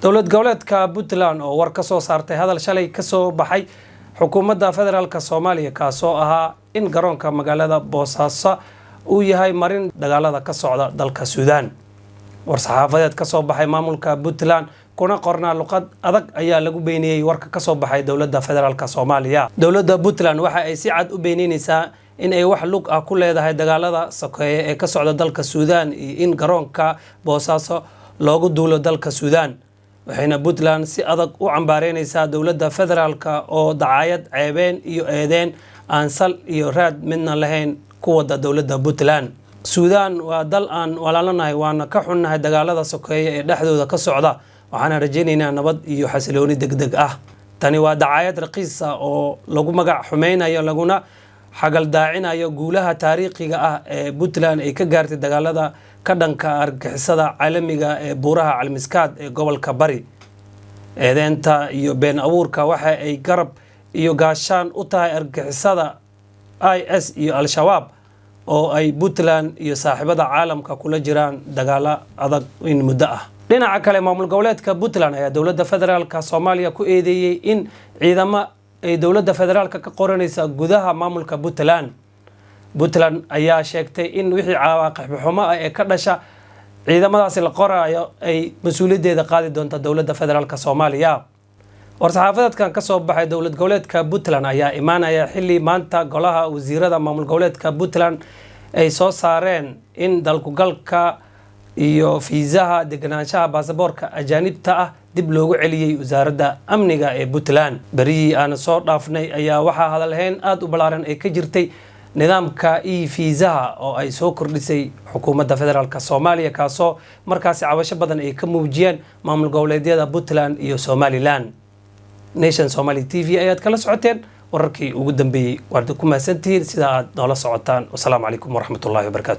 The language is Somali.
dowlad goboleedka Puntland oo war ka soo saartay hadal shalay ka soo baxay xukuumadda federaalka Soomaaliya kaasoo ahaa in garoonka magaalada Boosaaso uu yahay marin dagaalada ka socda dalka Suudaan. war saxaafadeed ka soo baxay maamulka Puntland kuna qornaa luqad adag ayaa lagu beeniyay warka ka soo baxay dowladda federaalka Soomaaliya. Dowladda Puntland waxa ay si cad u beeninaysaa in ay wax lug ah ku leedahay dagaalada sokeeye ee ka socda dalka Suudaan iyo in garoonka Boosaaso loogu duulo dalka Suudaan. waxayna Puntland si adag u cambaareynaysaa dowladda federaalka oo dacaayad ceebeen iyo eedeen aan sal iyo raad midna lahayn ku wada dowladda Puntland. Suudaan waa dal aan walaalanahay waana ka xunnahay dagaalada sokeeye ee dhexdooda ka socda waxaana rajaynaynaa nabad iyo xasilooni degdeg ah. Tani waa dacaayad raqiis ah oo lagu magac xumeynayo laguna xagal daacinayo guulaha taariikhiga ah ee Puntland ay ka gaartay dagaalada ka dhanka argagixisada caalamiga ee buuraha Calmiskaad ee gobolka Bari. eedeenta iyo been abuurka waxa ay garab iyo gaashaan u tahay argagixisada IS iyo Al-Shabaab oo ay Puntland iyo saaxiibada caalamka kula jiraan dagaalo adag in muddo ah. dhinaca kale maamul goboleedka Puntland ayaa dowladda federaalka Soomaaliya ku eedeeyay in ciidamo ay dowladda federaalka ka qoranaysa gudaha maamulka Puntland. Puntland ayaa sheegtay in wixii cawaaqib xumo ah ee ka dhasha ciidamadaasi la qorayo ay mas'uuliyadeeda qaadi doonto dowladda federaalka Soomaaliya. war saxaafadeedkan ka soo baxay dowlad goboleedka Puntland ayaa imaanaya xilli maanta golaha wasiirada maamul goboleedka Puntland ay soo saareen in dalku galka iyo fiisaha deganaanshaha baasaboorka ajaanibta ah dib loogu celiyay wasaaradda amniga ee Puntland. berihii aan soo dhaafnay ayaa waxaa hadalhayn aad u ballaaran ay ka jirtay nidaamka fiisaha oo ay soo kordhisay xukuumadda federaalka Soomaaliya kaasoo markaasi cabasho badan ay ka muujiyeen maamul goboleedyada Puntland iyo Somaliland. Nation Somali TV ayaad kala socoteen wararkii ugu dambeeyay waad ku mahadsantihiin sida aad noola socotaan. Wassalaamu calaykum waraxmatullaahi wabarakaatuh.